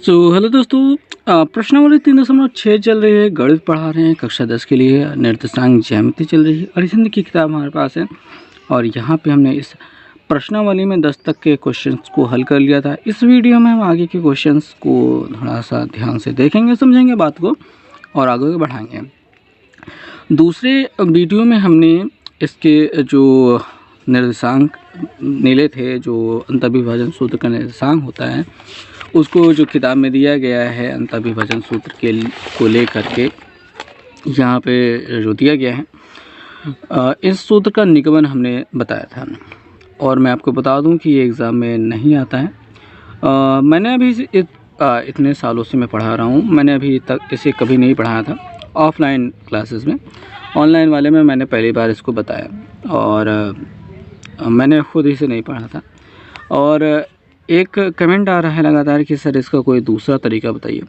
Hello दोस्तों। प्रश्नावली 3.6 चल रही है। गणित पढ़ा रहे हैं कक्षा 10 के लिए। निर्देशांक ज्यामिति चल रही है और इस की किताब हमारे पास है। और यहाँ पे हमने इस प्रश्नावली में 10 तक के क्वेश्चंस को हल कर लिया था। इस वीडियो में हम आगे के क्वेश्चंस को थोड़ा सा ध्यान से देखेंगे, समझेंगे बात को और आगे बढ़ाएंगे। दूसरे वीडियो में हमने इसके जो निर्देशांक नीले थे, जो अंतर्विभाजन सूत्र का निर्देशांक होता है, उसको जो किताब में दिया गया है अंतर्विभाजन सूत्र के को लेकर के यहाँ पे जो दिया गया है, इस सूत्र का निगमन हमने बताया था। और मैं आपको बता दूं कि ये एग्ज़ाम में नहीं आता है। मैंने अभी इतने सालों से मैं पढ़ा रहा हूँ, मैंने अभी तक इसे कभी नहीं पढ़ाया था ऑफलाइन क्लासेस में। ऑनलाइन वाले में मैंने पहली बार इसको बताया और मैंने खुद इसे नहीं पढ़ा था। और एक कमेंट आ रहा है लगातार कि सर इसका कोई दूसरा तरीका बताइए।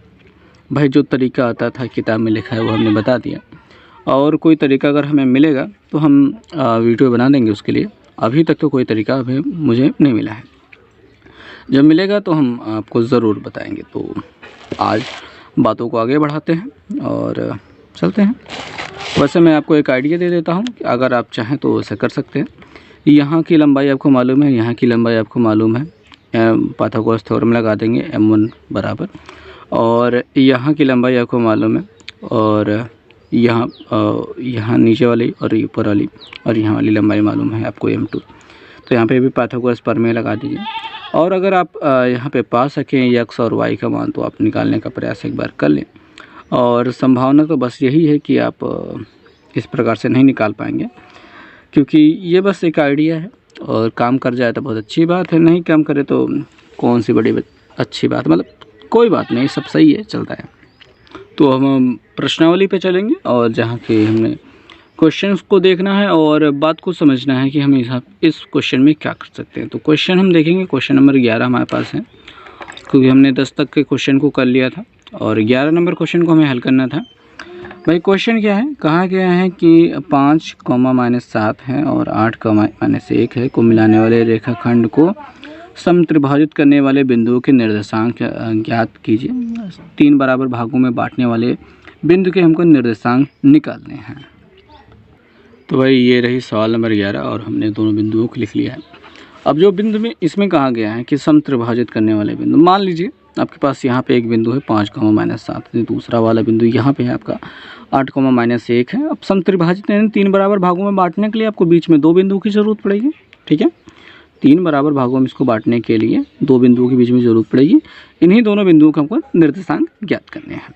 भाई जो तरीका आता था किताब में लिखा है वो हमने बता दिया, और कोई तरीका अगर हमें मिलेगा तो हम वीडियो बना देंगे उसके लिए। अभी तक तो कोई तरीका अभी मुझे नहीं मिला है, जब मिलेगा तो हम आपको ज़रूर बताएंगे। तो आज बातों को आगे बढ़ाते हैं और चलते हैं। वैसे मैं आपको एक आइडिया दे देता हूँ कि अगर आप चाहें तो ऐसा कर सकते हैं। यहाँ की लंबाई आपको मालूम है, यहाँ की लंबाई आपको मालूम है, पाइथागोरस थ्योरम लगा देंगे m1 बराबर, और यहाँ की लंबाई आपको मालूम है, और यहाँ नीचे वाली और ऊपर वाली और यहाँ वाली लंबाई मालूम है आपको m2। तो यहाँ पे भी पाइथागोरस प्रमेय लगा दीजिए। और अगर आप यहाँ पे पा सकें x और y का मान तो आप निकालने का प्रयास एक बार कर लें। और संभावना तो बस यही है कि आप इस प्रकार से नहीं निकाल पाएंगे, क्योंकि ये बस एक आइडिया है, और काम कर जाए तो बहुत अच्छी बात है, नहीं काम करे तो कौन सी बड़ी अच्छी बात, मतलब कोई बात नहीं, सब सही है, चलता है। तो हम प्रश्नावली पे चलेंगे और जहाँ के हमने क्वेश्चंस को देखना है और बात को समझना है कि हम इस क्वेश्चन में क्या कर सकते हैं। तो क्वेश्चन हम देखेंगे, क्वेश्चन नंबर 11 हमारे पास है, क्योंकि हमने 10 तक के क्वेश्चन को कर लिया था और 11 नंबर क्वेश्चन को हमें हल करना था। भाई क्वेश्चन क्या है, कहा गया है कि 5, -7 है और 8, -1 है को मिलाने वाले रेखाखंड को समत्रिभाजित करने वाले बिंदुओं के निर्देशांक ज्ञात कीजिए। 3 बराबर भागों में बांटने वाले बिंदु के हमको निर्देशांक निकालने हैं। तो भाई ये रही सवाल नंबर 11 और हमने दोनों बिंदुओं को लिख लिया है। अब जो बिंदु में इसमें कहा गया है कि समत्रिभाजित करने वाले बिंदु, मान लीजिए आपके पास यहाँ पे एक बिंदु है 5, -7, दूसरा वाला बिंदु यहाँ पे है आपका 8, -1 है। अब समत्रिभाजित यानी 3 बराबर भागों में बांटने के लिए आपको बीच में 2 बिंदुओं की ज़रूरत पड़ेगी। ठीक है, 3 बराबर भागों में इसको बांटने के लिए 2 बिंदुओं के बीच में ज़रूरत पड़ेगी। इन्हीं दोनों बिंदुओं को हमको निर्देशांक ज्ञात करने हैं।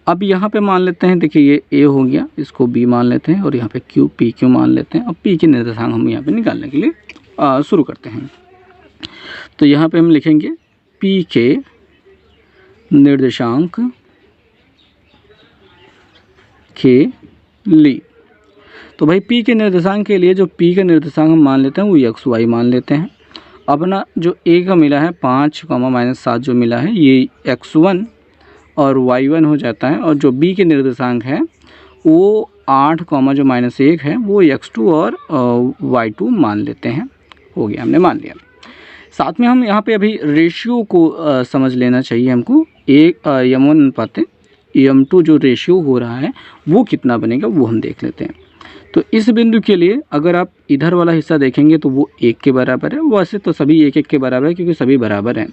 अब यहाँ पे मान लेते हैं, देखिए ये ए हो गया, इसको बी मान लेते हैं, और यहाँ पे क्यू, पी क्यू मान लेते हैं। अब पी के निर्देशांक हम यहाँ पे निकालने के लिए शुरू करते हैं। तो यहाँ पे हम लिखेंगे पी के निर्देशांक के लिए। तो भाई पी के निर्देशांक के लिए जो पी का निर्देशांक हम मान लेते हैं वो एक्स वाई मान लेते हैं। अपना जो ए का मिला है 5, -7 जो मिला है ये x1 और y1 हो जाता है, और जो बी के निर्देशांक है वो 8, जो -1 है वो x2 और y2 मान लेते हैं। हो गया, हमने मान लिया। साथ में हम यहाँ पे अभी रेशियो को समझ लेना चाहिए हमको। एक m1 अनुपात m2 जो रेशियो हो रहा है वो कितना बनेगा वो हम देख लेते हैं। तो इस बिंदु के लिए अगर आप इधर वाला हिस्सा देखेंगे तो वो 1 के बराबर है। वैसे तो सभी 1-1 के बराबर है क्योंकि सभी बराबर हैं,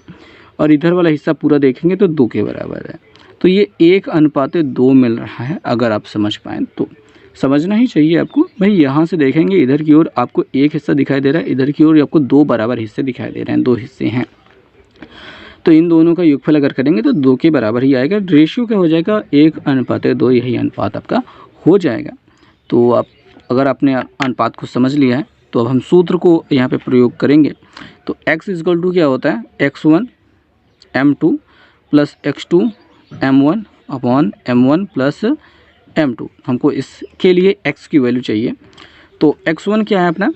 और इधर वाला हिस्सा पूरा देखेंगे तो 2 के बराबर है। तो ये 1:2 मिल रहा है। अगर आप समझ पाएँ तो समझना ही चाहिए आपको। भाई यहाँ से देखेंगे इधर की ओर आपको एक हिस्सा दिखाई दे रहा है, इधर की ओर आपको 2 बराबर हिस्से दिखाई दे रहे हैं, 2 हिस्से हैं। तो इन दोनों का योगफल अगर करेंगे तो 2 के बराबर ही आएगा। रेशियो क्या हो जाएगा, 1:2, यही अनुपात आपका हो जाएगा। तो आप अगर आपने अनुपात को समझ लिया है तो अब हम सूत्र को यहाँ पे प्रयोग करेंगे। तो x = क्या होता है, x1 m2 plus x2 m1 upon m1 plus m2। हमको इसके लिए x की वैल्यू चाहिए। तो x1 क्या है अपना,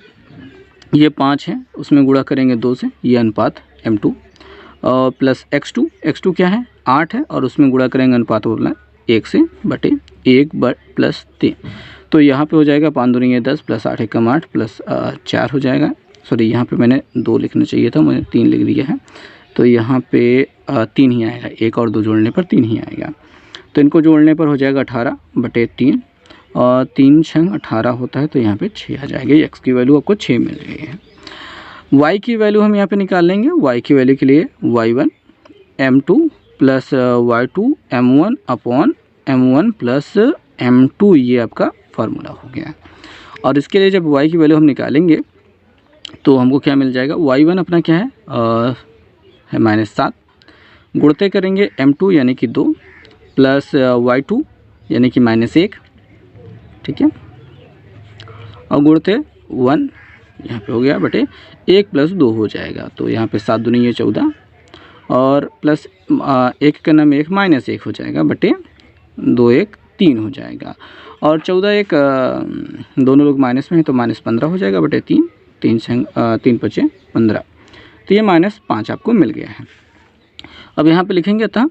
ये 5 है, उसमें गुणा करेंगे 2 से, ये अनुपात m2, प्लस x2 क्या है 8 है, और उसमें गुणा करेंगे अनुपात बोलना 1 से बटे 1 प्लस 3। तो यहाँ पे हो जाएगा 5 दूनी 10 प्लस 8 एकम 8 प्लस 4 हो जाएगा। सॉरी यहाँ पे मैंने 2 लिखना चाहिए था, मैंने 3 लिख दिया है। तो यहाँ पे 3 ही आएगा, 1 और 2 जोड़ने पर 3 ही आएगा। तो इनको जोड़ने पर हो जाएगा 18/3 और 3 छंग 18 होता है, तो यहाँ पे 6 आ जाएगा। एक्स की वैल्यू आपको 6 मिल गई है। वाई की वैल्यू हम यहाँ पे निकाल लेंगे। वाई की वैल्यू के लिए y1 m2 plus y2 m1 upon m1 plus m2, ये आपका फार्मूला हो गया। और इसके लिए जब y की वैल्यू हम निकालेंगे तो हमको क्या मिल जाएगा, y1 अपना क्या है -7, गुणते करेंगे m2 यानी कि 2 प्लस y2 यानी कि -1, ठीक है, और गुणते 1 यहाँ पे हो गया बटे 1 + 2 हो जाएगा। तो यहाँ पे 7 दूनी है 14 और प्लस 1 का नाम 1 -1 हो जाएगा बटे 2 1 3 हो जाएगा। और 14 1 दोनों लोग माइनस में हैं तो -15 हो जाएगा बटे 3, 3 × 5 = 15। तो ये -5 आपको मिल गया है। अब यहाँ पे लिखेंगे अतः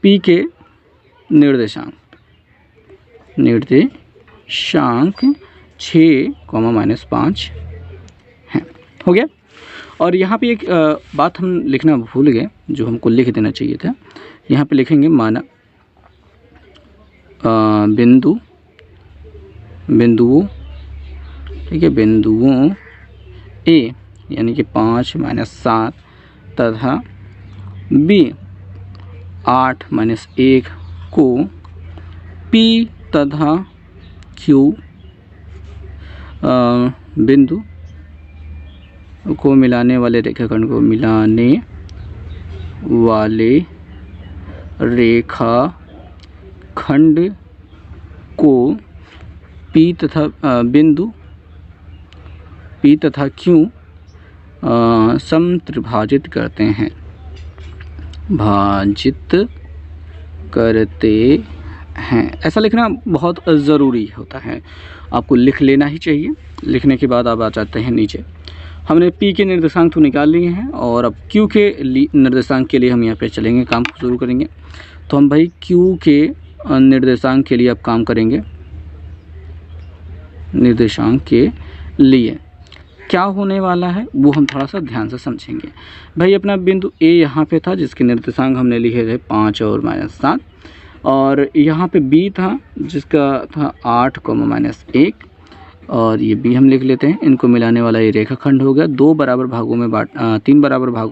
P के निर्देशांक 6, -5 हैं। हो गया। और यहाँ पे एक बात हम लिखना भूल गए, जो हमको लिख देना चाहिए था। यहाँ पे लिखेंगे माना बिंदुओं, ठीक है, बिंदुओं A यानी कि 5 - 7 तथा B 8 - 1 को P तथा Q बिंदु को मिलाने वाले रेखाखंड को मिलाने वाले रेखाखंड को P तथा बिंदु P तथा Q समत्रिभाजित करते हैं, ऐसा लिखना बहुत ज़रूरी होता है, आपको लिख लेना ही चाहिए। लिखने के बाद आप आ जाते हैं नीचे। हमने P के निर्देशांक तो निकाल लिए हैं और अब Q के निर्देशांक के लिए हम यहाँ पे चलेंगे, काम को शुरू करेंगे। तो हम भाई Q के निर्देशांक के लिए अब काम करेंगे। निर्देशांक के लिए क्या होने वाला है वो हम थोड़ा सा ध्यान से समझेंगे। भाई अपना बिंदु A यहाँ पे था जिसके निर्देशांक हमने लिखे थे 5 और -7, और यहाँ पे B था जिसका था 8, -1, और ये B हम लिख लेते हैं। इनको मिलाने वाला ये रेखाखंड हो गया। 3 बराबर भागों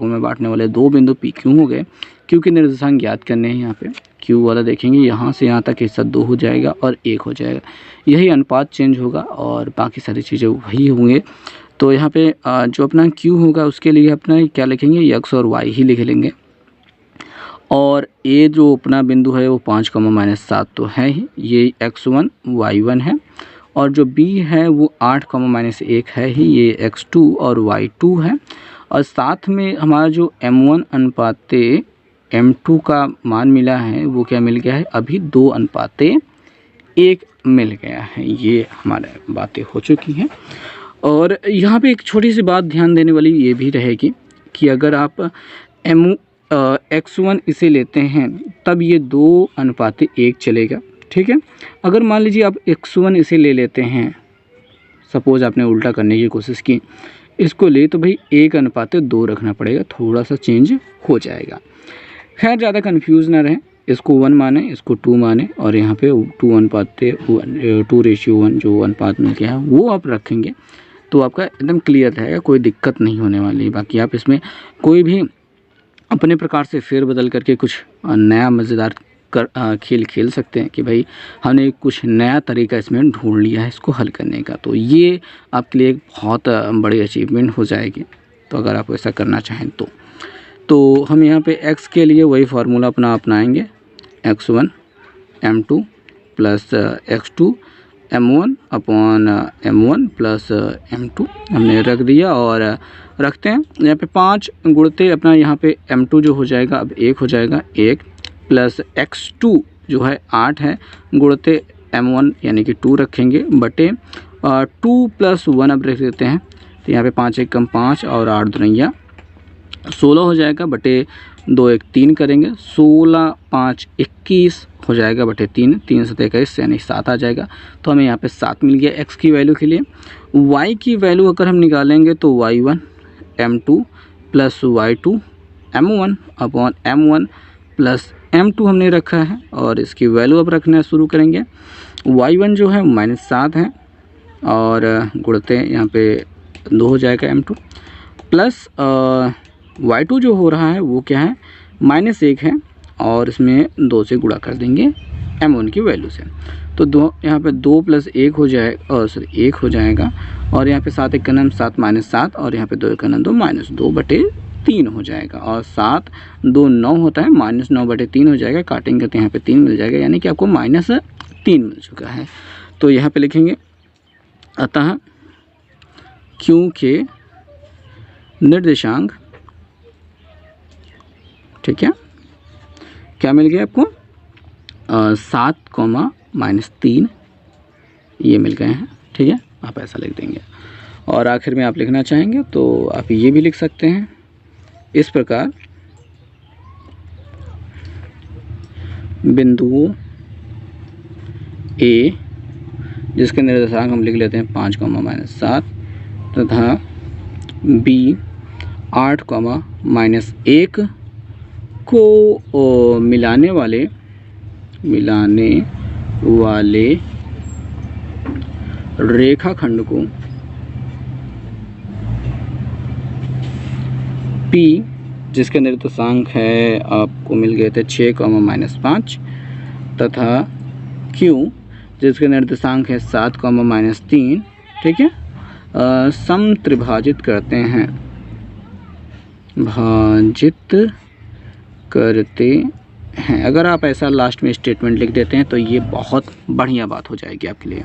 में बांटने वाले 2 बिंदु P Q हो गए। Q के निर्देशांक ज्ञात करने हैं। यहाँ पे Q वाला देखेंगे, यहाँ से यहाँ तक हिस्सा 2 हो जाएगा और 1 हो जाएगा। यही अनुपात चेंज होगा और बाकी सारी चीज़ें वही होंगे। तो यहाँ पे जो अपना Q होगा उसके लिए अपना क्या लिखेंगे, x और y ही लिख लेंगे। और A जो अपना बिंदु है वो 5, -7 तो है ही, ये x1 y1 है। और जो B है वो 8, -1 है ही, ये x2 और y2 है। और साथ में हमारा जो m1 अनुपात m2 का मान मिला है वो क्या मिल गया है, अभी 2:1 मिल गया है। ये हमारे बातें हो चुकी हैं। और यहाँ पे एक छोटी सी बात ध्यान देने वाली ये भी रहेगी कि अगर आप x1 इसे लेते हैं तब ये 2:1 चलेगा, ठीक है। अगर मान लीजिए आप x1 इसे ले लेते हैं, सपोज़ आपने उल्टा करने की कोशिश की, इसको ले तो भाई 1:2 रखना पड़ेगा, थोड़ा सा चेंज हो जाएगा। खैर ज़्यादा कंफ्यूज ना रहें, इसको 1 माने, इसको 2 माने, और यहाँ पे 2:1 जो अनुपात मिल गया है वो आप रखेंगे तो आपका एकदम क्लियर रहेगा, कोई दिक्कत नहीं होने वाली। बाकी आप इसमें कोई भी अपने प्रकार से फेरबदल करके कुछ नया मज़ेदार खेल खेल सकते हैं कि भाई हमने कुछ नया तरीका इसमें ढूंढ लिया है इसको हल करने का। तो ये आपके लिए एक बहुत बड़ी अचीवमेंट हो जाएगी। तो अगर आप ऐसा करना चाहें तो हम यहाँ पे x के लिए वही फार्मूला अपनाएंगे, x1 m2 plus x2 m1 upon m1 plus m2 हमने रख दिया। और रखते हैं यहाँ पे 5 गुणते अपना यहाँ पे m2 जो हो जाएगा अब 1 हो जाएगा, 1 प्लस x2 जो है 8 है, गुणते m1 यानी कि 2 रखेंगे बटे 2 + 1 अब रख देते हैं। तो यहाँ पे 5 1 कम 5 और 8 दूनिया 16 हो जाएगा बटे 2 1 3 करेंगे, 16 5 21 हो जाएगा बटे 3, 3 7 21 यानी 7 आ जाएगा। तो हमें यहाँ पे 7 मिल गया x की वैल्यू के लिए। y की वैल्यू अगर हम निकालेंगे तो y1 m2 plus y2 m1 upon m1 plus m2 हमने रखा है और इसकी वैल्यू अब रखना शुरू करेंगे। y1 जो है -7 है और गुणते यहाँ पे 2 हो जाएगा m2 प्लस y2 जो हो रहा है वो क्या है -1 है और इसमें 2 से गुणा कर देंगे m1 की वैल्यू से, तो दो यहाँ पे 2 + 1 हो जाएगा और सॉरी 1 हो जाएगा और यहाँ पे 7 × 1 = 7 -7 और यहाँ पे 2 × 2 -2/3 हो जाएगा और 7 2 9 होता है -9/3 हो जाएगा, काटेंगे तो यहाँ पे 3 मिल जाएगा, यानी कि आपको -3 मिल चुका है। तो यहाँ पे लिखेंगे अतः Q के निर्देशांक, ठीक है, क्या मिल गया आपको 7, -3 ये मिल गए हैं, ठीक है, आप ऐसा लिख देंगे। और आखिर में आप लिखना चाहेंगे तो आप ये भी लिख सकते हैं इस प्रकार, बिंदुओं A जिसके निर्देशांक हम लिख लेते हैं 5, -7 तथा B 8, -1 को मिलाने वाले रेखाखंड को P जिसके निर्देशांक है आपको मिल गए थे 6, -5 तथा Q जिसके निर्देशांक है 7, -3, ठीक है, समत्रिभाजित करते हैं, भाजित करते हैं। अगर आप ऐसा लास्ट में स्टेटमेंट लिख देते हैं तो ये बहुत बढ़िया बात हो जाएगी आपके लिए।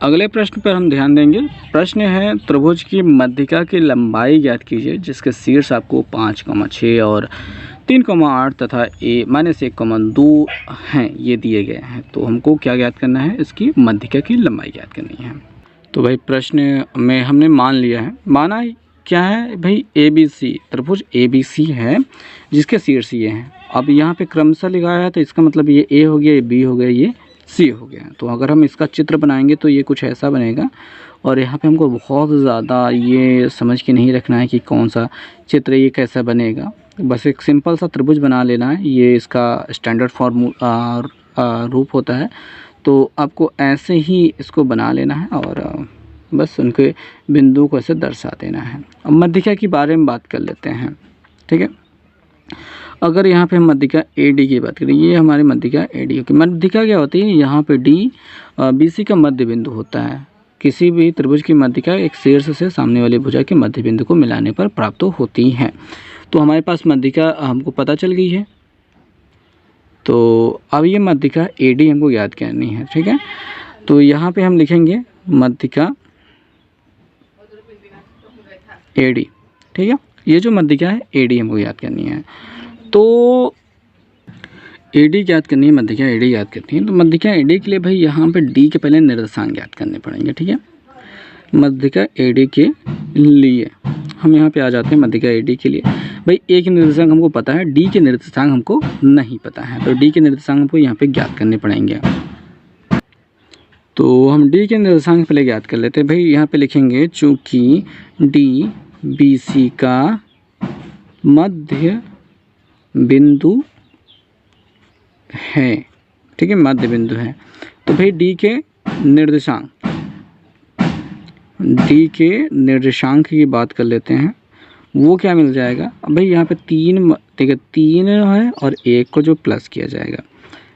अगले प्रश्न पर हम ध्यान देंगे। प्रश्न है त्रिभुज की मध्यिका की लंबाई ज्ञात कीजिए जिसके शीर्ष आपको 5, 6 और 3, 8 तथा -1, 2 हैं, ये दिए गए हैं। तो हमको क्या ज्ञात करना है, इसकी मध्यिका की लंबाई ज्ञात करनी है। तो भाई प्रश्न में हमने मान लिया है, माना क्या है भाई ABC, त्रिभुज ABC है जिसके शीर्ष ये हैं। अब यहाँ पे क्रमशः लिखाया है तो इसका मतलब ये A हो गया, ये B हो गया, ये C हो गया। तो अगर हम इसका चित्र बनाएंगे तो ये कुछ ऐसा बनेगा और यहाँ पे हमको बहुत ज़्यादा ये समझ के नहीं रखना है कि कौन सा चित्र ये कैसा बनेगा, बस एक सिंपल सा त्रिभुज बना लेना है। ये इसका स्टैंडर्ड रूप होता है, तो आपको ऐसे ही इसको बना लेना है और बस उनके बिंदु को ऐसे दर्शा देना है। अब मध्यिका के बारे में बात कर लेते हैं, ठीक है। अगर यहाँ पे हम मध्यिका AD की बात करें, ये हमारी मध्यिका AD की मध्यिका क्या होती है, यहाँ पे D BC का मध्य बिंदु होता है। किसी भी त्रिभुज की मध्यिका एक शीर्ष से सामने वाली भुजा के मध्य बिंदु को मिलाने पर प्राप्त होती हैं। तो हमारे पास मध्यिका हमको पता चल गई है। तो अब ये मध्यिका AD हमको याद करनी है, ठीक है। तो यहाँ पे हम लिखेंगे मध्यिका AD, ठीक है। ये जो मध्यिका है AD हमको याद करनी है। तो AD याद करनी है, मध्यिका AD याद करनी है। तो मध्यिका AD के लिए भाई यहाँ पे D के पहले निर्देशांक याद करने पड़ेंगे, ठीक है। मध्यिका AD के लिए हम यहाँ पे आ जाते हैं। मध्यिका AD के लिए भाई A के निर्देशांक हमको पता है, D के निर्देशांक हमको नहीं पता है, तो D के निर्देशांक हमको यहाँ पे ज्ञात करने पड़ेंगे। तो हम D के निर्देशांक पहले ज्ञात कर लेते हैं। भाई यहाँ पे लिखेंगे चूँकि D BC का मध्य बिंदु है, ठीक है, मध्य बिंदु है, तो भाई D के निर्देशांक की बात कर लेते हैं। वो क्या मिल जाएगा, अब भाई यहाँ पे 3, ठीक है, 3 है और 1 को जो प्लस किया जाएगा,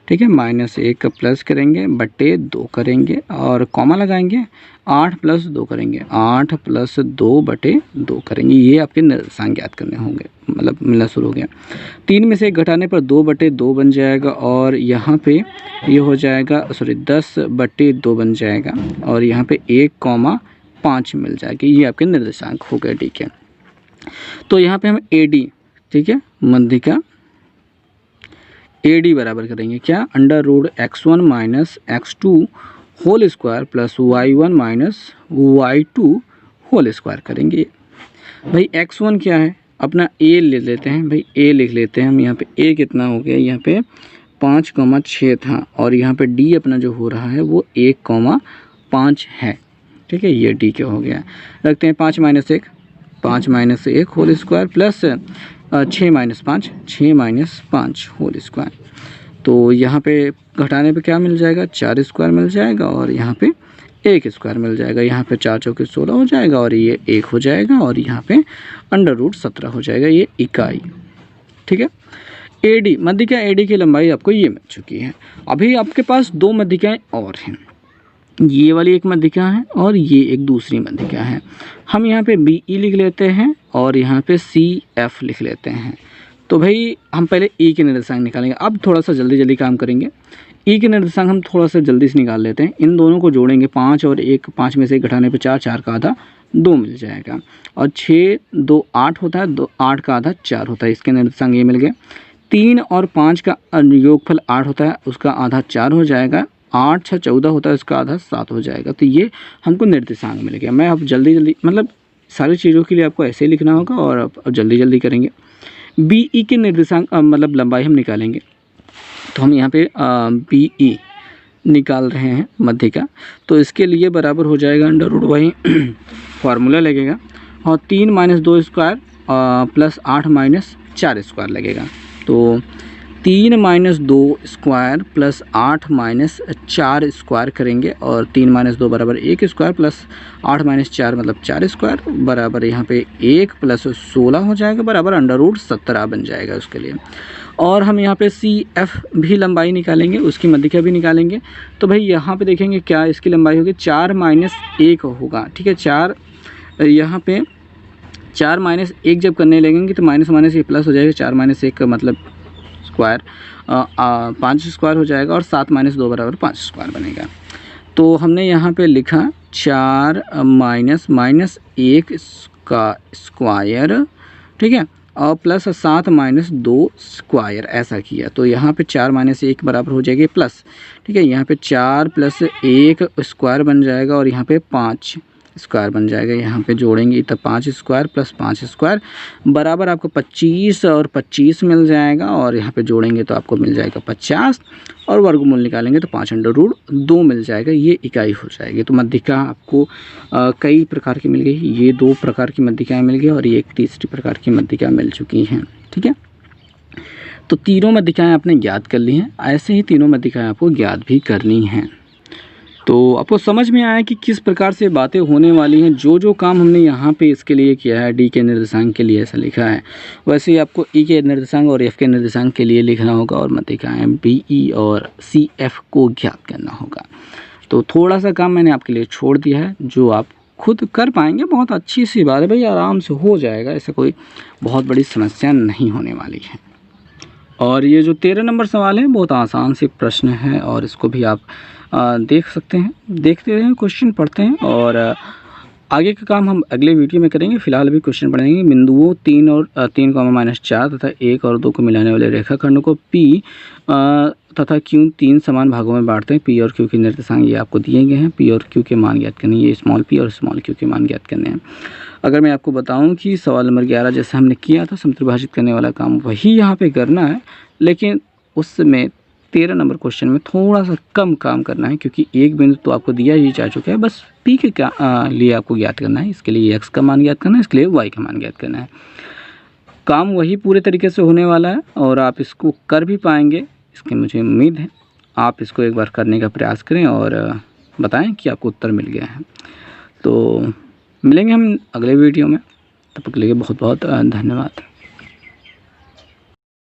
ठीक है, -1 का प्लस करेंगे बटे 2 करेंगे और कॉमा लगाएंगे, 8 + 2 करेंगे, 8 + 2/2 करेंगे। ये आपके निर्देशांक ज्ञात करने होंगे, मतलब मिलना शुरू हो गया। 3 में से 1 घटाने पर 2/2 बन जाएगा और यहाँ पे ये हो जाएगा, सॉरी 10/2 बन जाएगा और यहाँ पे 1,5 मिल जाएगी। ये आपके निर्देशांक हो गए, ठीक है। तो यहाँ पे हम AD, ठीक है, मध्यिका AD बराबर करेंगे क्या, √x1 - x2 whole square plus y1 - y2 whole square करेंगे। भाई x1 क्या है, अपना A ले लेते हैं, भाई A लिख लेते हैं हम। यहाँ पे A कितना हो गया, यहाँ पे 5,6 था और यहाँ पे D अपना जो हो रहा है वो 1,5 है, ठीक है, ये D क्या हो गया। रखते हैं 5 - 1, 5 minus 1 whole square plus 6 minus 5 whole square. तो यहाँ पे घटाने पे क्या मिल जाएगा, 4 स्क्वायर मिल जाएगा और यहाँ पे 1 स्क्वायर मिल जाएगा। यहाँ पे 4 चौके 16 हो जाएगा और ये 1 हो जाएगा और यहाँ पे √17 हो जाएगा, ये इकाई। ठीक है। AD मध्यिका AD की लंबाई आपको ये मिल चुकी है। अभी आपके पास 2 मध्यिकाएँ और हैं, ये वाली एक मध्यिका है और ये एक दूसरी मध्यिका है। हम यहाँ पे BE लिख लेते हैं और यहाँ पे CF लिख लेते हैं। तो भाई हम पहले E के निर्देशांक निकालेंगे। अब थोड़ा सा जल्दी काम करेंगे। E के निर्देशांक हम थोड़ा सा जल्दी से निकाल लेते हैं। इन दोनों को जोड़ेंगे, 5 और 1, 5 में से 1 घटाने पे 4, 4 का आधा 2 मिल जाएगा और 6 2 8 होता है, 8 का आधा 4 होता है। इसके निर्देशांक ये मिल गए। 3 और 5 का योगफल 8 होता है, उसका आधा 4 हो जाएगा। 8 6 14 होता है, उसका आधा 7 हो जाएगा। तो ये हमको निर्देशांक मिल गया। मैं अब जल्दी मतलब सारी चीज़ों के लिए आपको ऐसे ही लिखना होगा और अब जल्दी करेंगे। BE के निर्देशांक मतलब लंबाई हम निकालेंगे। तो हम यहाँ पे BE निकाल रहे हैं मध्यिका, तो इसके लिए बराबर हो जाएगा √y फार्मूला लगेगा और 3 minus 2 square plus 8 minus 4 square लगेगा। तो 3 minus 2 square plus 8 minus 4 square करेंगे और 3 माइनस 2 बराबर 1 स्क्वायर प्लस 8 माइनस 4 मतलब 4 स्क्वायर बराबर यहाँ पे 1 प्लस 16 हो जाएगा बराबर √17 बन जाएगा उसके लिए। और हम यहाँ पे CF भी लंबाई निकालेंगे, उसकी मध्यिका भी निकालेंगे। तो भाई यहाँ पे देखेंगे क्या इसकी लंबाई होगी, 4 माइनस 1 होगा। ठीक है, 4 यहाँ पे 4 माइनस 1 जब करने लगेंगे तो माइनस माइनस ये प्लस हो जाएगा। 4 माइनस 1 का मतलब स्क्वायर 5 स्क्वायर हो जाएगा और 7 माइनस 2 बराबर 5 स्क्वायर बनेगा। तो हमने यहाँ पे लिखा 4 माइनस 1 का स्क्वायर, ठीक है, और प्लस 7 माइनस 2 स्क्वायर, ऐसा किया। तो यहाँ पे 4 माइनस 1 बराबर हो जाएगी प्लस, ठीक है, यहाँ पे 4 प्लस 1 स्क्वायर बन जाएगा और यहाँ पे 5 स्क्वायर बन जाएगा। यहाँ पे जोड़ेंगे तो 5 स्क्वायर प्लस 5 स्क्वायर बराबर आपको 25 और 25 मिल जाएगा और यहाँ पे जोड़ेंगे तो आपको मिल जाएगा 50 और वर्गमूल निकालेंगे तो 5√2 मिल जाएगा, ये इकाई हो जाएगी। तो मध्यिका आपको कई प्रकार की मिल गई, ये 2 प्रकार की मध्यिकाएँ मिल गई और ये एक तीसरी प्रकार की मध्यिका मिल चुकी हैं। ठीक है, तो तीनों मध्यिकाएँ आपने ज्ञात कर ली हैं, ऐसे ही तीनों मध्यिकाएँ आपको ज्ञात भी करनी हैं। तो आपको समझ में आया कि किस प्रकार से बातें होने वाली हैं। जो काम हमने यहाँ पे इसके लिए किया है, डी के निर्देशांक के लिए ऐसा लिखा है, वैसे ही आपको ई के निर्देशांक और एफ के निर्देशांक के लिए लिखना होगा और मध्यिकाएँ BE और CF को ज्ञात करना होगा। तो थोड़ा सा काम मैंने आपके लिए छोड़ दिया है, जो आप खुद कर पाएंगे। बहुत अच्छी सी बात है भाई, आराम से हो जाएगा, ऐसा कोई बहुत बड़ी समस्या नहीं होने वाली है। और ये जो 13 नंबर सवाल है बहुत आसान से प्रश्न है और इसको भी आप देख सकते हैं, देखते रहें, क्वेश्चन पढ़ते हैं और आगे का काम हम अगले वीडियो में करेंगे। फिलहाल अभी क्वेश्चन पढ़ेंगे। बिंदुओं 3 और 3, -4 तथा 1 और 2 को मिलाने वाले रेखाखंड को P तथा Q 3 समान भागों में बांटते हैं। P और Q के निर्देशांक ये आपको दिए गए हैं। P और Q के मान ज्ञात करने, ये स्मॉल p और स्मॉल q के मान ज्ञात करने हैं। अगर मैं आपको बताऊं कि सवाल नंबर 11 जैसे हमने किया था, समत्रिभाजित करने वाला काम वही यहाँ पे करना है, लेकिन उसमें 13 नंबर क्वेश्चन में थोड़ा सा कम काम करना है, क्योंकि एक बिंदु तो आपको दिया ही जा चुका है, बस P के लिए आपको ज्ञात करना है। इसके लिए x का मान ज्ञात करना है, इसके लिए y का मान ज्ञात करना है। काम वही पूरे तरीके से होने वाला है और आप इसको कर भी पाएंगे, इसकी मुझे उम्मीद है। आप इसको एक बार करने का प्रयास करें और बताएं कि आपको उत्तर मिल गया है। तो मिलेंगे हम अगले वीडियो में, तब तक के लिए बहुत बहुत धन्यवाद।